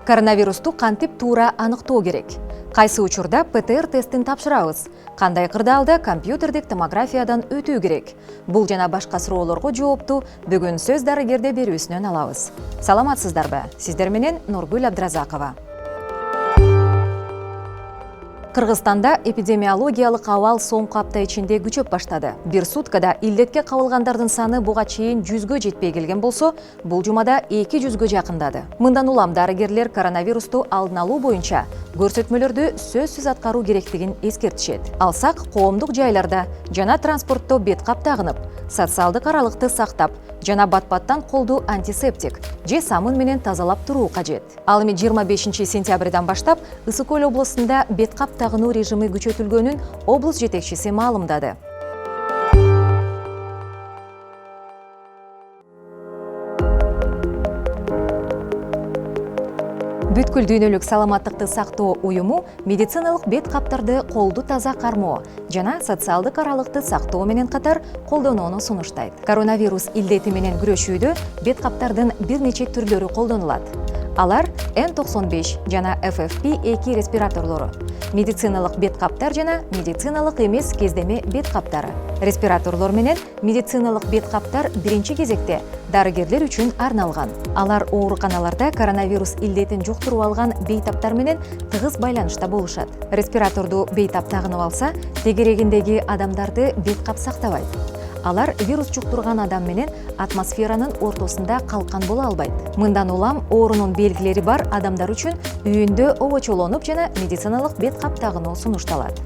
Коронавирусту кантип туура аныктоо керек? Кайсы учурда ПТР тестин тапшырабыз? Кандай кырдаалда компьютердик томографиядан өтүү керек? Бул жана башка суроолорго жоопту бүгүн сөз дарыгерде берүүсүнөн алабыз. Саламатсыздарбы? Сиздер менен Нургүл Абдразакова. Кыргызстанда эпидемиологиялык абал соңку апта ичинде күчөп баштады. Бир суткада илдетке кабылгандардын саны буга чейин 100гө жетпей келген болсо, бул жумада 200гө жакындады. Мындан улам дарыгерлер коронавирусту алдын алуу боюнча көрсөтмөлөрдү сөзсүз аткаруу керектигин эскертишет. Алсак, коомдук жайларда жана транспортто бет кап тагынып, социалдык аралыкты сактап, жана бат-баттан колду антисептик же самын менен тазалап туруу кажет. Ал эми 25-сентябрдан баштап Ысык Көл областында бет кап тагынуу режими күчөтүлгөнүн облус жетекчиси маалымдады. Бүткүл дүйнөлүк саламаттыкты сактоо уюму медициналык бет каптарды колду таза кармоо жана социалдык аралыкты сактоо менен катар колдонууну сунуштайт. Коронавирус илдети менен күрөшүүдө бет каптардын бир нече түрлөрү колдонулат. Алар N95 жана FFP2 респираторлору, медициналык бет каптар жана медициналык эмес кездеме бет каптары. Респираторлор менен медициналык бет каптар биринчи кезекте дарыгерлер үчүн арналган. Алар ооруканаларда коронавирус илдетин жуктуруп алган бейтаптар менен тыгыз байланышта болушат. Респираторду бейтап тагынып алса, тегерегиндеги адамдарды бет кап сактабайт. Алар вирус жуктурган адам менен атмосферанын ортосунда калкан боло албайт. Мындан улам оорунун белгилери бар адамдар үчүн үйүндө обочолонуп жана медициналык бет кап тагынуу сунушталат.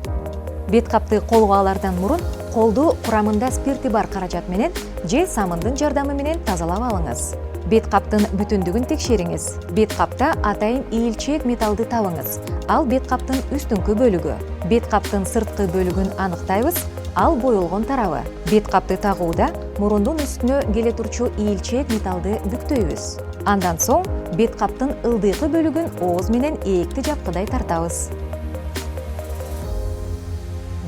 Бет капты колго алардан мурун колду курамында спирти бар каражат менен же самындын жардамы менен тазалап алыңыз. Бет каптын бүтүндүгүн текшериңиз. Бет капта атайын ийилчээк металлды табыңыз. Ал бет каптын үстүңкү бөлүгү. Бет каптын сырткы бөлүгүн аныктайбыз. Ал боелгон тарабы. Бет капты тагууда мурундун үстүнө келе турчу ийилчээк металлды бүктөйбүз. Андан соң бет каптын ылдыйкы бөлүгүн ооз менен ээкти жапкыдай тартабыз.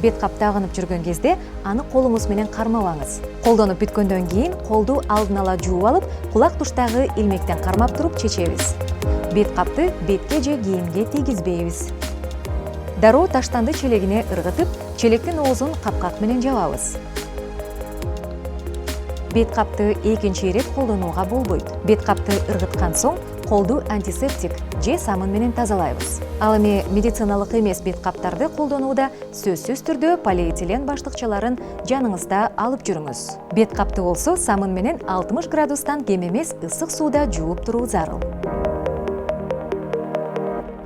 Бет кап тагынып жүргөн кезде аны колуңуз менен кармабаңыз. Колдонуп бүткөндөн кийин колду алдын ала жууп алып, кулак туштагы илмектен кармап туруп чечебиз. Бет капты бетке же кийимге тийгизбейбиз. Дароо таштанды челегине ыргытып, челектин оозун капкак менен жабабыз. Бет капты экинчи ирет колдонууга болбойт. Бет капты ыргыткан соң колду антисептик же самын менен тазалайбыз. Ал эми медициналык эмес бет каптарды колдонууда сөзсүз түрдө полиэтилен баштыкчаларын жаныңызда алып жүрүңүз. Бет капты болсо самын менен 60 градустан кем эмес ысык сууда жууп туруу зарыл.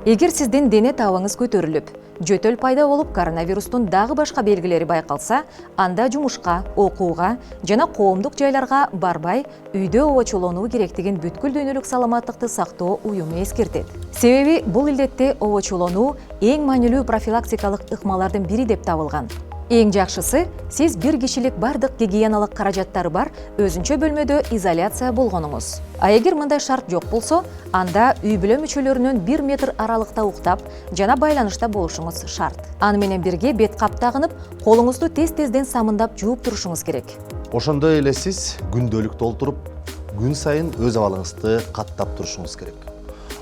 Эгер сиздин дене табыңыз көтөрүлүп, жөтөл пайда болуп коронавирустун дагы башка белгилери байкалса, анда жумушка, окууга жана коомдук жайларга барбай, үйдө обочолонуу керектигин бүткүл дүйнөлүк саламаттыкты сактоо уюму эскертет. Себеби бул илдетте обочолонуу эң маанилүү профилактикалык ыкмалардын бири деп табылган. Эң жакшысы, сиз бир кишилик бардык гигиеналык каражаттары бар өзүнчө бөлмөдө изоляция болгонуңуз. А эгер мындай шарт жок болсо, анда үй бүлө мүчөлөрүнөн 1 метр аралыкта уктап жана байланышта болушуңуз шарт. Аны менен бирге бет кап тагынып, колуңузду тез-тезден самындап жууп турушуңуз керек. Ошондой эле сиз күндөлүк толтуруп, күн сайын өз абалыңызды каттап турушуңуз керек.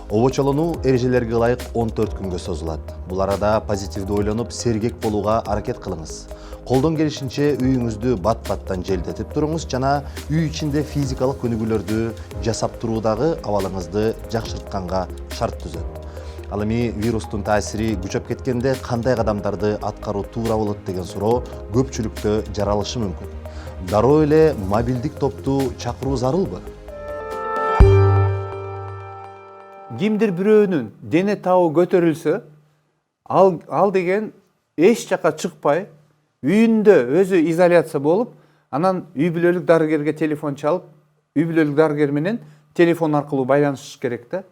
Обочолонуу эрежелерге ылайык 14 күнгө созулат. Бул арада позитивдүү ойлонуп, сергек болууга аракет кылыңыз. Колдон келишинче үйүңүздү бат-баттан желдетип туруңуз жана үй ичинде физикалык өнүгүүлөрдү жасап туруудагы абалыңызды жакшыртканга шарт түзөт. Ал эми вирустун таасири күчөп кеткенде кандай кадамдарды аткаруу туура болот деген суроо көпчүлүктө жаралышы мүмкүн. Дароо эле мобилдик топту чакыруу зарылбы? Кимдир бирөөнүн дене табы көтөрүлсө, ал деген эч жака чыкпай, үйүндө өзү изоляция болуп, анан үй бүлөлүк дарыгерге телефон чалып, үй бүлөлүк дарыгер менен телефон аркылуу байланышыш керек да.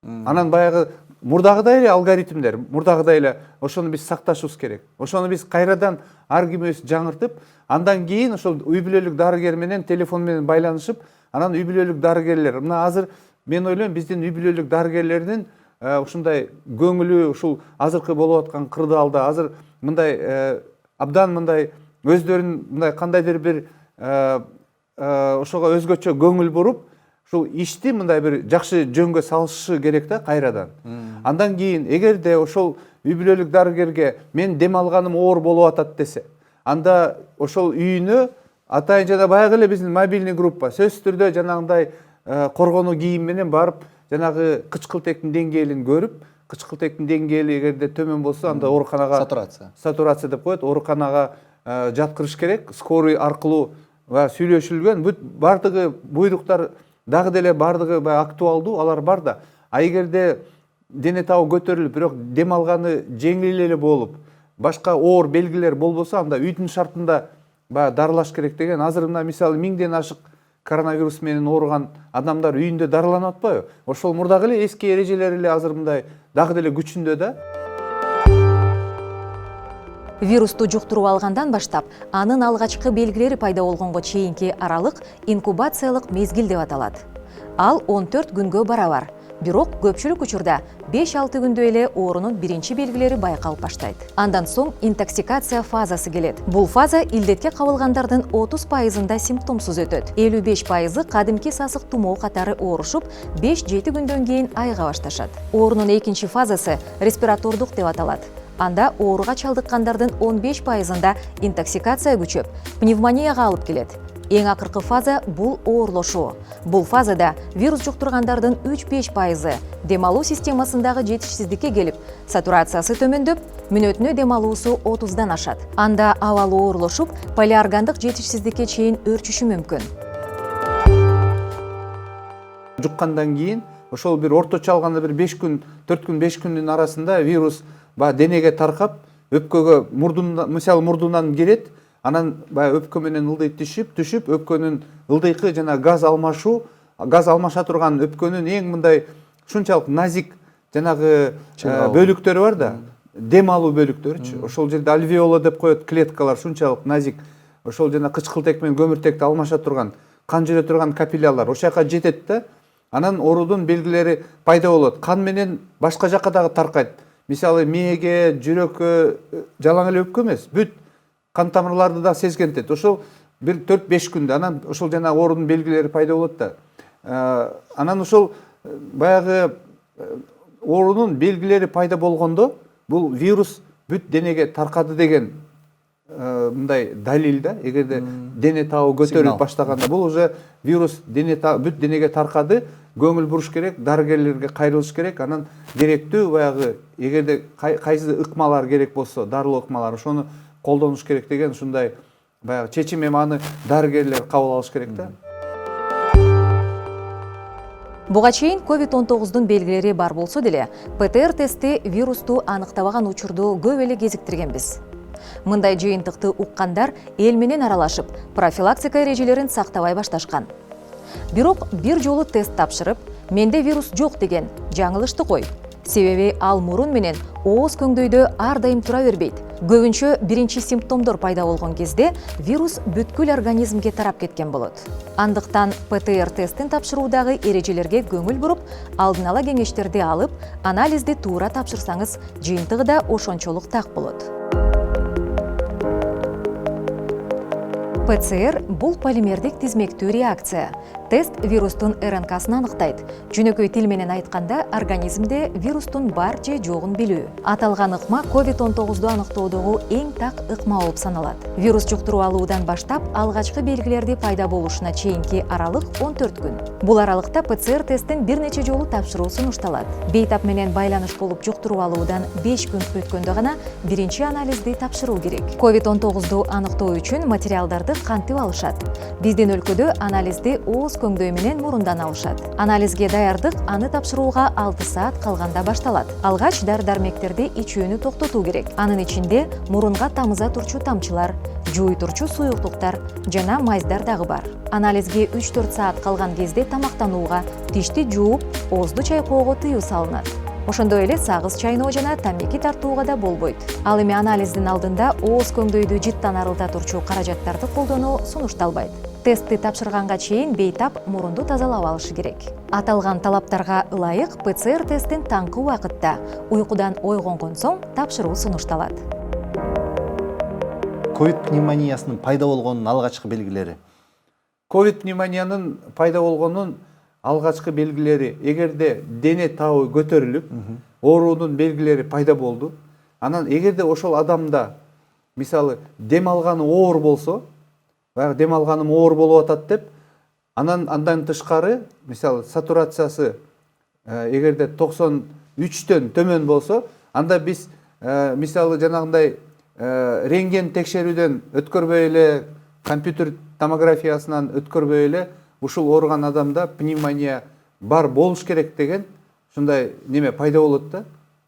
Анан баягы мурдагыдай эле алгоритмдер, мурдагыдай эле ошону биз сакташыбыз керек. Ошону биз кайрадан ар кимибиз жаңыртып, андан кийин ошол үй бүлөлүк дарыгер менен телефон менен байланышып, анан үй бүлөлүк дарыгерлер, мына азыр мен ойлойм биздин үй бүлөлүк дарыгерлердин ушундай көңүлү ушул азыркы болуп аткан кырдаалда азыр мындай абдан мындай өздөрүн мындай кандайдыр бир ошого өзгөчө көңүл буруп, ушул ишти мындай бир жакшы жөнгө салышы керек да кайрадан. Андан кийин эгерде ошол үй бүлөлүк дарыгерге мен дем алганым оор болуп атат десе, анда ошол үйүнө атайын жана баягы эле биздин мобильный группа сөзсүз түрдө жанагындай коргонуу кийим менен барып жанагы кычкылтектин деңгээлин көрүп, кычкылтектин деңгээли эгерде төмөн болсо анда ооруканага сатурация деп коет, ооруканага жаткырыш керек, скорый аркылуу сүйлөшүлгөн. Бүт бардыгы буйруктар дагы деле бардыгы актуалдуу, алар бар да. А эгерде дене табы көтөрүлүп, бирок дем алганы жеңил эле болуп, башка оор белгилер болбосо, анда үйдүн шартында дарылаш керек деген. Азыр мына мисалы 1000ден ашык коронавирус менен ооруган адамдар үйүндө дарыланып атпайбы? Ошол мурдагы эле эски эрежелер эле азыр мындай дагы деле күчүндө да. Вирусту жуктуруп алгандан баштап, анын алгачкы белгилери пайда болгонго чейинки аралык инкубациялык мезгил деп аталат. Ал 14 күнгө барабар. Бирок көпчүлүк учурда 5-6 күндө эле оорунун биринчи белгилери байкалып баштайт. Андан соң интоксикация фазасы келет. Бул фаза илдетке кабылгандардын 30%-ында симптомсуз өтөт. 55%-ы кадимки сасык тумоо катары оорушуп, 5-7 күндөн кийин айыга башташат. Оорунун экинчи фазасы респиратордук деп аталат. Анда ооруга чалдыккандардын 15%-ында интоксикация күчөп, пневмонияга алып келет. Эң акыркы фаза бул оорлошуу. Бул фазада вирус жуктургандардын 3-5%-ы дем алуу системасындагы жетишсиздикке келип, сатурациясы төмөндөп, мүнөтүнө дем алуусу 30-дан ашат. Анда абалы оорлошуп, полиоргандык жетишсиздикке чейин өөрчүшү мүмкүн. Жуккандан кийин ошол бир орточо алганда бир 5 күн, 4 күн, 5 күндүн арасында вирус денеге таркап, өпкөгө мисалы мурдунан кирет. Анан өпкө менен ылдый түшүп, өпкөнүн ылдыйкы жана газ алмаша турган өпкөнүн эң мындай шунчалык назик жанагы бөлүктөрү бар да, дем алуу бөлүктөрүчү. Ошол жерде альвеола деп коет клеткалар шунчалык назик. Ошол жана кычкылтек менен көмүртекти алмаша турган, кан жүрө турган капиллялар ошол жака жетет да. Анан оорудун белгилери пайда болот. Кан менен башка жака дагы таркайт. Мисалы мээге, жүрөккө, жалаң эле өпкө эмес, бүт кан тамырларды да сезгентет. Ошол бир 4-5 күндө анан ошол жана оорунун белгилери пайда болот да. Анан ошол баягы оорунун белгилери пайда болгондо бул вирус бүт денеге таркады деген мындай далил да. Эгерде дене табы көтөрүлүп баштаганда бул уже вирус бүт денеге таркады, көңүл буруш керек, дарыгерлерге кайрылыш керек. Анан керектүү баягы эгерде кайсы ыкмалар керек болсо, дарылоо ыкмалар, ошону колдонуш керек деген ушундай баягы чечим. Эми аны дарыгерлер кабыл алыш керек да. Буга чейин COVID-19-дун белгилери бар болсо деле, ПТР тести вирусту аныктабаган учурду көп эле кезиктиргенбиз. Мындай жыйынтыкты уккандар эл менен аралашып, профилактика эрежелерин сактабай башташкан. Бирок бир жолу тест тапшырып, менде вирус жок деген жаңылышты кой. Себеби ал мурун менен ооз көңдөйдө ар дайым тура бербейт. Көбүнчө биринчи симптомдор пайда болгон кезде вирус бүткүл организмге тарап кеткен болот. Андыктан ПТР тестин тапшыруудагы эрежелерге көңүл буруп, алдын ала кеңештерди алып, анализди туура тапшырсаңыз, жыйынтыгы да ошончолук так болот. ПЦР бул полимердик тизмектүү реакция. Тест вирустун РНК-сын аныктайт. Жөнөкөй тил менен айтканда, организмде вирустун бар же жогун билүү. Аталган ыкма COVID-19-ду аныктоодогу эң так ыкма болуп саналат. Вирус жуктуруп алуудан баштап алгачкы белгилерди пайда болушуна чейинки аралык 14 күн. Бул аралыкта ПЦР тестин бир нече жолу тапшыруу сунушталат. Бейтап менен байланыш болуп жуктуруп алуудан 5 күн өткөндө гана биринчи анализди тапшыруу керек. COVID-19-ду аныктоо үчүн материалдарды кантип алышат? Биздин өлкөдө анализди ооз көңдөй менен мурундан алышат. Анализге даярдык аны тапшырууга 6 саат калганда башталат. Алгач дары-дармектерди ичүүнү токтотуу керек. Анын ичинде мурунга тамыза турчу тамчылар, жууй турчу суюктуктар жана майздар дагы бар. Анализге 3-4 саат калган кезде тамактанууга, тишти жууп, оозду чайкоого тыюу салынат. Ошондой эле сагыз чайноо жана тамеки тартууга да болбойт. Ал эми анализдин алдында ооз көңдөйдү жыттан арылта турчу каражаттарды колдонуу сунушталбайт. Тестти тапшырганга чейин бейтап мурунду тазалап алышы керек. Аталган талаптарга ылайык ПЦР тестин таңкы убакытта, уйкудан ойгонгон соң тапшыруу сунушталат. Ковид пневмониясынын пайда болгонунун алгачкы белгилери. Ковид пневмониянын пайда болгонун алгачкы белгилери, эгерде дене табы көтөрүлүп, оорунун белгилери пайда болду. Анан эгерде ошол адамда мисалы дем алганы оор болсо, баягы дем алганым оор болуп атат деп, андан тышкары мисалы сатурациясы эгерде 93төн төмөн болсо, анда биз мисалы жанагындай рентген текшерүүдөн өткөрбөй эле, компьютер томографиясынан өткөрбөй эле ушул ооруган адамда пневмония бар болуш керек деген ушундай неме пайда болот да,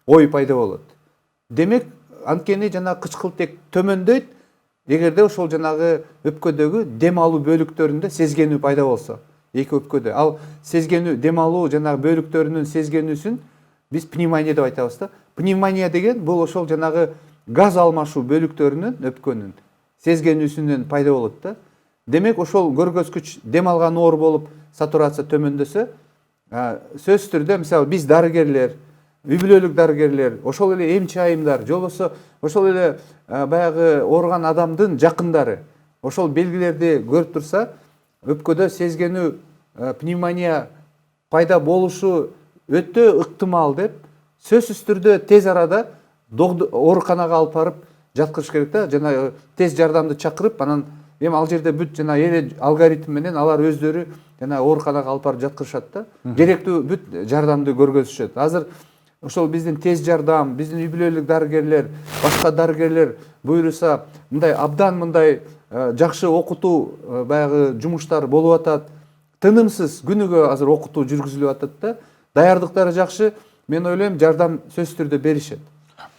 ой пайда болот. Демек, анткени жанагы кычкылтек төмөндөйт, эгерде ошол жанагы өпкөдөгү дем алуу бөлүктөрүндө сезгенүү пайда болсо, эки өпкөдө. Ал сезгенүү, дем алуу жанагы бөлүктөрүнүн сезгенүүсүн биз пневмония деп айтабыз да. Пневмония деген бул ошол жанагы газ алмашуу бөлүктөрүнүн өпкөнүн сезгенүүсүнөн пайда болот да. Демек, ошол көргөзгүч дем алган оор болуп, сатурация төмөндөсө, сөзсүз түрдө мисалы биз дарыгерлер, үй бүлөлүк дарыгерлер, ошол эле эмчи айымдар, же болбосо ошол эле баягы ооруган адамдын жакындары ошол белгилерди көрүп турса, өпкөдө сезгенүү пневмония пайда болушу өтө ыктымал деп, сөзсүз түрдө тез арада ооруканага алып барып жаткырыш керек да, жана тез жардамды чакырып, анан эми ал жерде бүт жана эле алгоритм менен алар өздөрү жана ооруканага алып барып жаткырышат да, керектүү бүт жардамды көргөзүшөт. Азыр ошол биздин тез жардам, биздин үй бүлөлүк дарыгерлер, башка дарыгерлер буйруса, мындай абдан мындай жакшы окутуу баягы жумуштар болуп атат. Тынымсыз күнүгө азыр окутуу жүргүзүлүп атат да. Даярдыктары жакшы, мен ойлойм жардам сөзсүз түрдө беришет.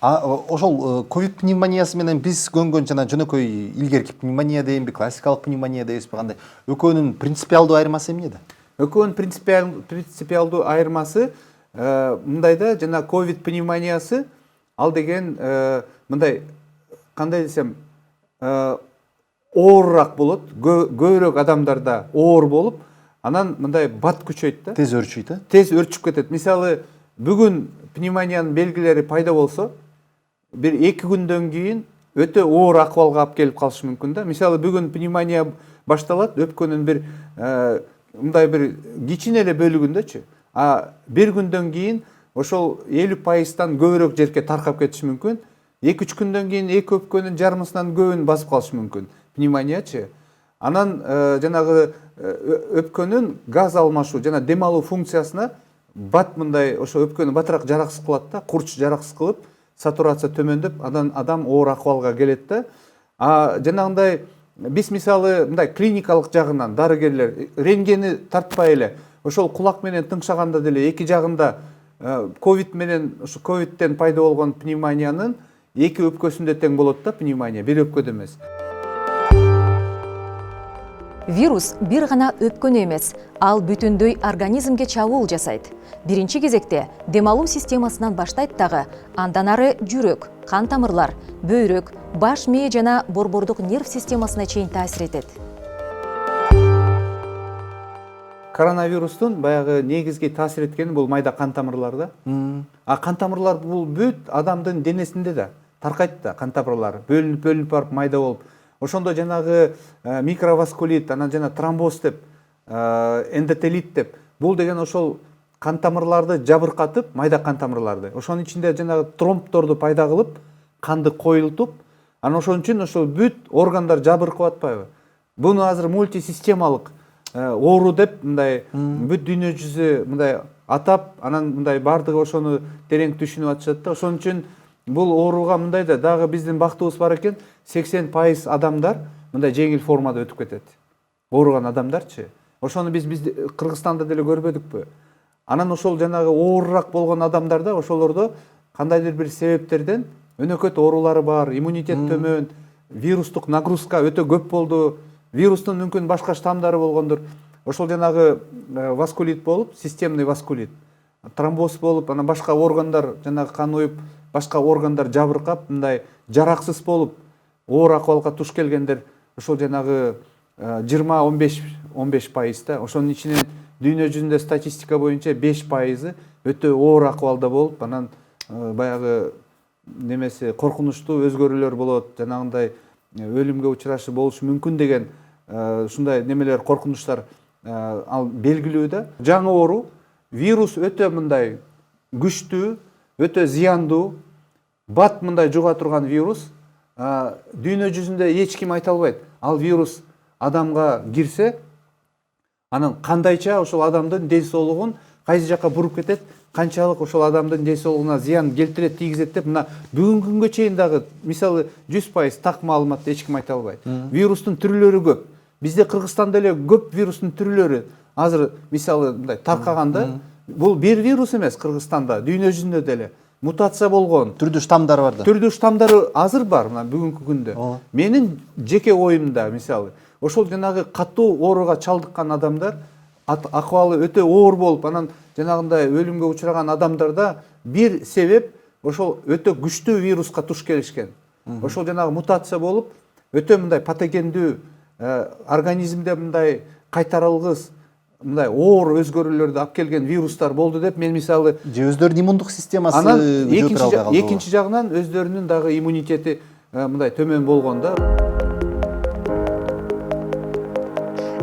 Ошол ковид пневмониясы менен биз көнгөн жана жөнөкөй илгерки пневмония дейинби, классикалык пневмония дейбизби, кандай? Экөөнүн принципиалдуу айырмасы эмнеде? Экөөнүн принципиалдуу айырмасы мындай да, жана ковид пневмониясы ал деген мындай, кандай десем, оорураак болот, көбүрөөк адамдарда оор болуп, анан мындай бат күчөйт да. Тез өрчүйт, э? Тез өрчүп кетет. Мисалы, бүгүн пневмониянын белгилери пайда болсо, бир 2 күндөн кийин өтө оор акыбалга алып келип калышы мүмкүн да. Мисалы, бүгүн пневмония башталат, өпкөнүн бир мындай бир кичине эле бөлүгүндөчү. Бир күндөн кийин ошол 50%тан көбүрөөк жерге таркап кетиши мүмкүн. 2-3 күндөн кийин эки өпкөнүн жарымысынан көбүн басып калышы мүмкүн пневмониячы. Анан жанагы өпкөнүн газ алмашуу жана дем алуу функциясына бат мындай ошо өпкөнү батыраак жараксыз кылат да, курч жараксыз кылып, сатурация төмөндөп, адам оор акыбалга келет да. Жанагындай биз мисалы мындай клиникалык жагынан дарыгерлер рентгени тартпай эле ошол кулак менен тыңшаганда деле эки жагында ковид менен ошо ковидтен пайда болгон пневмониянын эки өпкөсүндө тең болот да пневмония, бир өпкөдө эмес. Вирус бир гана өпкөнү эмес, ал бүтүндөй организмге чабуул жасайт. Биринчи кезекте дем алуу системасынан баштайт дагы, андан ары жүрөк, кан тамырлар, бөйрөк, баш мээ жана борбордук нерв системасына чейин таасир этет. Коронавирустун баягы негизги таасир эткени бул майда кан тамырлар да. Кан тамырлар бул бүт адамдын денесинде да таркайт да, кан тамырлар бөлүнүп барып майда болуп. Ошондо жанагы микроваскулит, анан жана тромбоз деп, эндотелит деп, бул деген ошол кан тамырларды жабыркатып, майда кан тамырларды. Ошонун ичинде жанагы тромбторду пайда кылып, канды коюлтуп, анан ошон үчүн ошол бүт органдар жабыркап атпайбы? Буну азыр мультисистемалык оору деп мындай бүт дүйнө жүзү мындай атап, анан мындай бардыгы ошону терең түшүнүп атышат да. Ошон үчүн бул ооруга мындай да, дагы биздин бактыбыз бар экен, 80% адамдар мындай жеңил формада өтүп кетет. Ооруган адамдарчы. Ошону биз Кыргызстанда деле көрбөдүкпү? Анан ошол жанагы оорураак болгон адамдарда ошолордо кандайдыр бир себептерден өнөкөт оорулары бар, иммунитет төмөн, вирустук нагрузка өтө көп болду, вирустун мүмкүн башка штамдары болгондур. Ошол жанагы васкулит болуп, системный васкулит, тромбоз болуп, анан башка органдар жанагы кан уюп, башка органдар жабыркап, мындай жараксыз болуп, оор акыбалга туш келгендер ошол жанагы 20-15% да. Ошонун ичинен дүйнө жүзүндө статистика боюнча 5% өтө оор акыбалда болуп, анан баягы немеси коркунучтуу өзгөрүүлөр болот, жанагындай өлүмгө учурашы болушу мүмкүн деген ушундай немелер, коркунучтар ал белгилүү да. Жаңы оору вирус өтө мындай күчтүү, өтө зыяндуу, бат мындай жуга турган вирус. Дүйнө жүзүндө эч ким айта албайт. Ал вирус адамга кирсе, анан кандайча ошол адамдын ден соолугун кайсы жакка буруп кетет, канчалык ошол адамдын ден соолугуна зыян келтирет, тийгизет деп мына бүгүнкү күнгө чейин дагы мисалы 100% так маалыматты эч ким айта албайт. Вирустун түрлөрү көп. Бизде Кыргызстанда эле көп вирустун түрлөрү азыр мисалы мындай таркаганда, бул бир вирус эмес Кыргызстанда, дүйнө жүзүндө деле мутация болгон. Түрдүү штамдары бар да. Түрдүү штамдары азыр бар мына бүгүнкү күндө. Менин жеке оюмда мисалы ошол жанагы катуу ооруга чалдыккан адамдар акыбалы өтө оор болуп, анан жанагындай өлүмгө учураган адамдарда бир себеп ошол өтө күчтүү вируска туш келишкен. Ошол жанагы мутация болуп, өтө мындай патогендүү организмде мындай кайтарылгыс, мындай оор өзгөрүүлөрдү алып келген вирустар болду деп мен мисалы Же өздөрүнүн иммундук системасы анан күчөтүрө албай калды. экинчи жагынан өздөрүнүн дагы иммунитети мындай төмөн болгон да.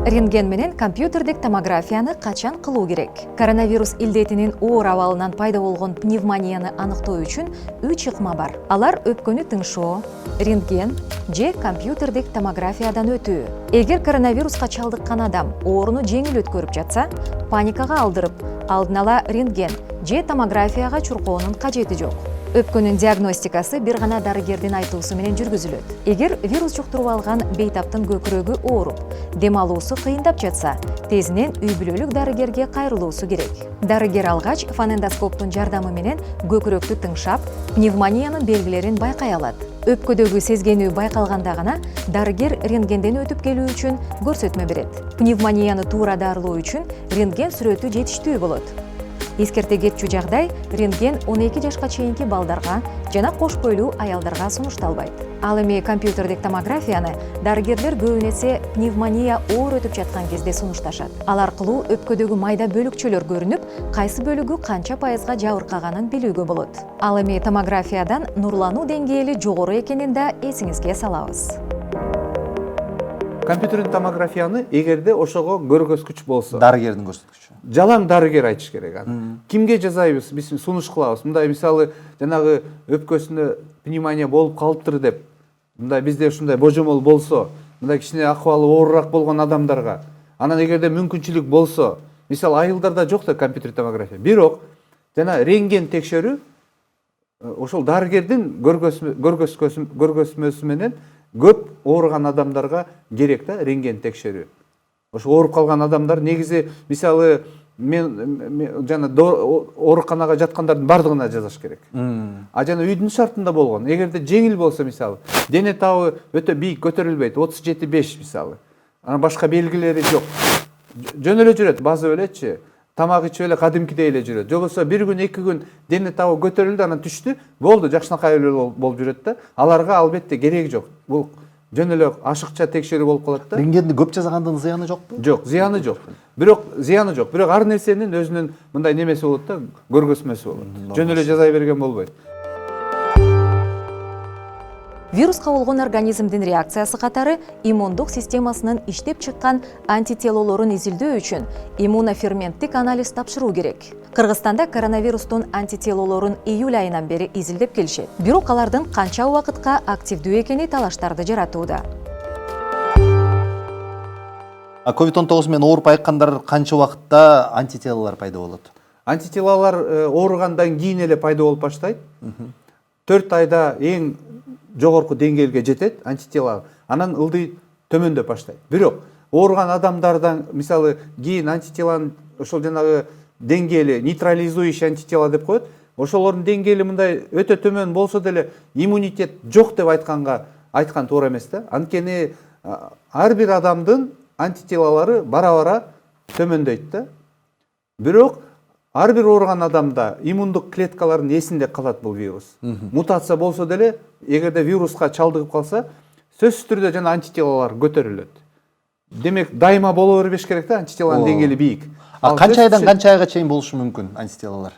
Рентген менен компьютердик томографияны качан кылуу керек? Коронавирус илдетинин оор абалынан пайда болгон пневмонияны аныктоо үчүн 3 ыкма бар. Алар өпкөнү тыңшоо, рентген же компьютердик томографиядан өтүү. Эгер коронавируска чалдыккан адам ооруну жеңил өткөрүп жатса, паникага алдырып, алдын ала рентген же томографияга чуркоонун кажети жок. Өпкөнүн диагностикасы бир гана дарыгердин айтуусу менен жүргүзүлөт. Эгер вирус жуктуруп алган бейтаптын көкүрөгү ооруп, дем алуусу кыйындап жатса, тезинен үй бүлөлүк дарыгерге кайрылуусу керек. Дарыгер алгач фонендоскоптун жардамы менен көкүрөктү тыңшап, пневмониянын белгилерин байкай алат. Өпкөдөгү сезгенүү байкалганда гана дарыгер рентгенден өтүп келүү үчүн көрсөтмө берет. Пневмонияны туура дарылоо үчүн рентген сүрөтү жетиштүү болот. Эскерте кетчү жагдай рентген 12 жашка чейинки балдарга жана кош бойлуу аялдарга сунушталбайт. Ал эми компьютердик томографияны дарыгерлер көбүн эсе пневмония оор өтүп жаткан кезде сунушташат. Ал аркылуу өпкөдөгү майда бөлүкчөлөр көрүнүп, кайсы бөлүгү канча пайызга жабыркаганын билүүгө болот. Ал эми томографиядан нурлануу деңгээли жогору экенин да эсиңизге салабыз. Компьютердик томографияны эгерде ошого көргөзгүч болсо, Дарыгердин көрсөткүчү. жалаң дарыгер айтыш керек аны. Кимге жазайбыз? Биз сунуш кылабыз. Мындай мисалы жанагы өпкөсүндө пневмония болуп калыптыр деп. Мындай бизде ушундай божомол болсо, мындай кичине акыбалы оорураак болгон адамдарга, анан эгерде мүмкүнчүлүк болсо, мисалы айылдарда жок да компьютердик томография. Бирок жана рентген текшерүү ошол дарыгердин көргөзмөсү менен көп ооруган адамдарга керек да рентген текшерүү. Ошо ооруп калган адамдар негизи мисалы мен жана ооруканага жаткандардын бардыгына жасаш керек. А жана үйдүн шартында болгон. Эгерде жеңил болсо мисалы, дене табы өтө бийик көтөрүлбөйт, 37-5 мисалы. Анан башка белгилери жок. Жөн эле жүрөт, базы элечи. Тамак ичип эле кадимкидей эле жүрөт. Же болбосо бир күн, 2 күн дене табы көтөрүлдү, анан түштү, болду, жакшынакай эле болуп жүрөт да. Аларга албетте кереги жок. Бул жөн эле ашыкча текшерүү болуп калат да. Рентгенди көп жасагандын зыяны жокпу? Жок, зыяны жок. Бирок зыяны жок. Бирок ар нерсенин өзүнүн мындай немеси болот да, көргөзмөсү болот. Жөн эле жазай берген болбойт. Вируска болгон организмдин реакциясы катары иммундук системасынын иштеп чыккан антителолорун изилдөө үчүн иммуноферменттик анализ тапшыруу керек. Кыргызстанда коронавирустун антителолорун июль айынан бери изилдеп келишет. Бирок алардын канча убакытка активдүү экени талаштарды жаратууда. COVID-19 менен ооруп айыккандар канча убакытта антителолор пайда болот? Антителолор ооругандан кийин эле пайда болуп баштайт. 4 айда эң жогорку деңгээлге жетет антитело, анан ылдый төмөндөп баштайт. Бирок ооруган адамдардан мисалы кийин антителонун ошол жанагы деңгээли нейтрализующий антитело деп коет. Ошолордун деңгээли мындай өтө төмөн болсо деле иммунитет жок деп айткан туура эмес да. Анткени ар бир адамдын антителолору бара-бара төмөндөйт да. Бирок ар бир ооруган адамда иммундук клеткалардын эсинде калат бул вирус. Мутация болсо деле, эгерде вируска чалдыгып калса, сөзсүз түрдө жана антителолор көтөрүлөт. Демек, дайыма боло бербеш керек да, антителонун деңгээли бийик. Канча айдан канча айга чейин болушу мүмкүн антителолор?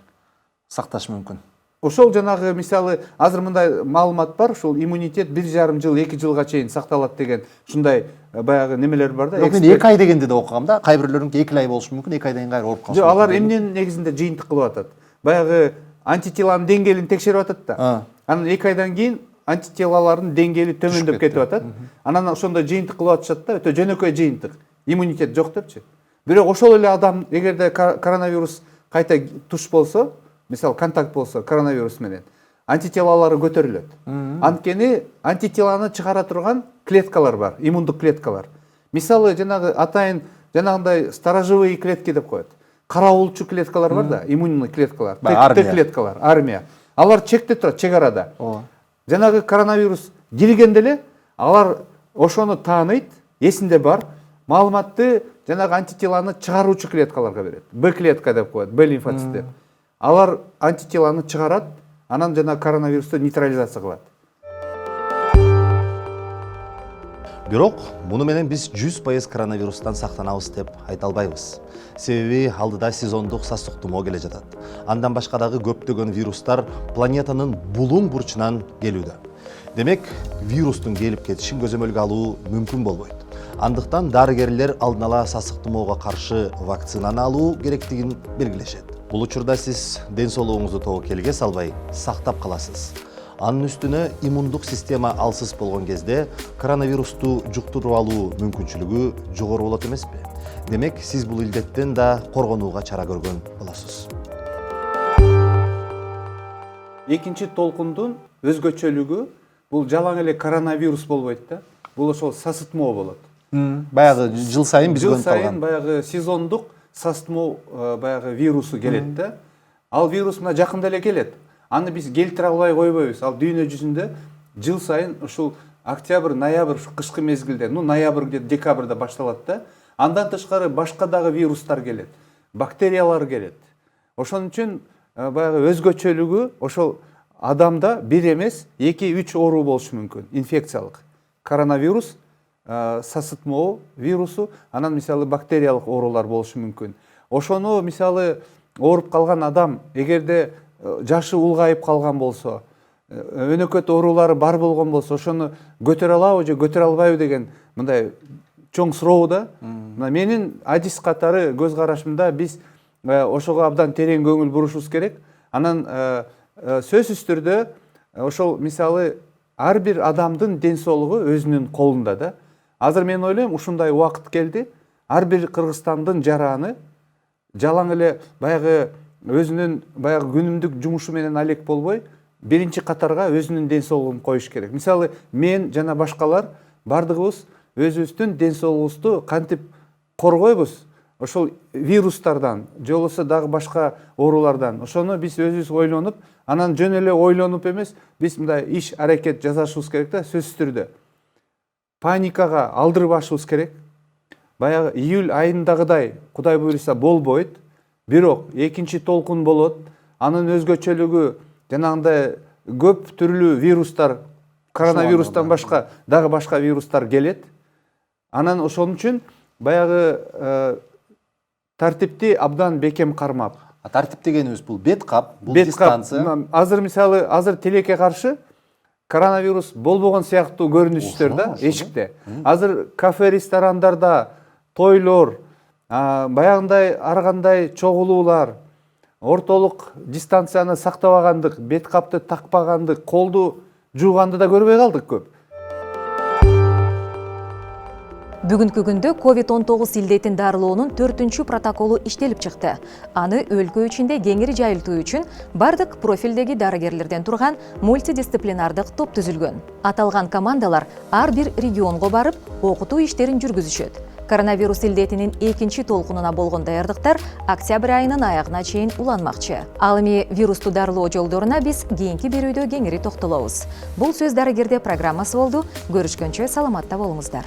Сакташ мүмкүн? ошол жанагы мисалы азыр мындай маалымат бар, ушул иммунитет 1,5 жыл 2 жылга чейин сакталат деген ушундай баягы немелер бар да. Мен 2 ай дегенди да окугам да. Кай бирлеринки 2 ай болушу мүмкүн, 2 айдан кайра ооруп калышы. Жок, алар эмненин негизинде жыйынтык кылып атат. Баягы антитиланын деңгээлин текшерип атат да. Анан 2 айдан кийин антитилалардын деңгээли төмөндөп кетип атат. Анан ошондой жыйынтык кылып атышат да, өтө жөнөкөй жыйынтык. Иммунитет жок депчи. Бирок ошол эле адам эгерде коронавирус кайта туш болсо, мисалы контакт болсо коронавирус менен, антитилалары көтөрүлөт. Анткени антитиланы чыгара турган клеткалар бар, иммундук клеткалар. Мисалы жанагы атайын жанагындай сторожевые клетки деп коет. Караулчу клеткалар бар да, иммунный клеткалар, Т-клеткалар, армия. Алар чекте турат, чек арада. Жанагы коронавирус киргенде эле алар ошону тааныйт, эсинде бар, маалыматты жанагы антитиланы чыгаруучу клеткаларга берет. Б клетка деп коет, Б лимфоцит. Алар антитиланы чыгарат, анан жана коронавирусту нейтрализация кылат. Бирок муну менен биз 100% коронавирустан сактанабыз деп айта албайбыз. Себеби алдыда сезондук састык тумоо келе жатат. Андан башка дагы көптөгөн вирустар планетанын булуң бурчунан келүүдө. Демек, вирустун келип кетишин көзөмөлгө алуу мүмкүн болбойт. Андыктан дарыгерлер алдын ала сасык тумоого каршы вакцинаны алуу керектигин белгилешет. Бул учурда сиз ден соолугуңузду тобокелге салбай сактап каласыз. Анын үстүнө иммундук система алсыз болгон кезде коронавирусту жуктуруп алуу мүмкүнчүлүгү жогору болот эмеспи? Демек, сиз бул илдеттен да коргонууга чара көргөн болосуз. Экинчи толкундун өзгөчөлүгү бул жалаң эле коронавирус болбойт да. Бул ошол сасытмоо болот. Баягы жыл сайын биз жыл сайын баягы сезондук сасытмоо баягы вирусу келет да. Ал вирус мына жакында эле келет. Аны биз келтире албай койбойбуз. Ал дүйнө жүзүндө жыл сайын ушул октябрь, ноябрь, кышкы мезгилде, ноябрь где декабрда башталат да. Андан тышкары башка дагы вирустар келет, бактериялар келет. Ошон үчүн баягы өзгөчөлүгү ошол адамда бир эмес, 2-3 оору болушу мүмкүн, инфекциялык. Коронавирус, сасытмоо вирусу, анан мисалы бактериялык оорулар болушу мүмкүн. Ошону мисалы ооруп калган адам эгерде жашы улгайып калган болсо, өнөкөт оорулары бар болгон болсо, ошону көтөрө алабы же көтөрө албайбы деген мындай чоң суроо да. Менин адис катары көз карашымда биз ошого абдан терең көңүл бурушубуз керек. Анан сөзсүз түрдө ошол мисалы ар бир адамдын ден соолугу өзүнүн колунда да. Азыр мен ойлойм, ушундай убакыт келди. Ар бир Кыргызстандын жараны жалаң эле баягы өзүнүн баягы күнүмдүк жумушу менен алек болбой, биринчи катарга өзүнүн ден соолугун коюш керек. Мисалы, мен жана башкалар бардыгыбыз өзүбүздүн ден соолугубузду кантип коргойбуз? Ошол вирустардан, же болбосо дагы башка оорулардан. Ошону биз өзүбүз ойлонуп, анан жөн эле ойлонуп эмес, биз мындай иш аракет жасашыбыз керек да, сөзсүз түрдө. Паникага алдырбашыбыз керек. Баягы июль айындагыдай, Кудай буйруса, болбойт. Бирок экинчи толкун болот. Анын өзгөчөлүгү жанагындай көп түрлүү вирустар, коронавирустан башка дагы башка вирустар келет. Анан ошон үчүн баягы тартипти абдан бекем кармап. Тартип дегенибиз бул бет кап, бул дистанция. Азыр мисалы, азыр тилекке каршы коронавирус болбогон сыяктуу көрүнүштөр да, эшикте. Азыр кафе, ресторандарда, тойлор, баягындай ар кандай чогулуулар, ортолук дистанцияны сактабагандык, бет капты такпагандык, колду жууганды да көрбөй калдык көп. Бүгүнкү күндө COVID-19 илдетин дарылоонун 4-чү протоколу иштелип чыкты. Аны өлкө ичинде кеңири жайылтуу үчүн бардык профилдеги дарыгерлерден турган мультидисциплинардык топ түзүлгөн. Аталган командалар ар бир регионго барып, окутуу иштерин жүргүзүшөт. Коронавирус илдетинин 2-чи толкунуна болгон даярдыктар октябрь айынын аягына чейин уланмакчы. Ал эми вирусту дарылоо жолдоруна биз кийинки берүүдө кеңири токтолобуз. Бул сөз дарыгерде программасы болду. Көрүшкөнчө саламатта болуңуздар.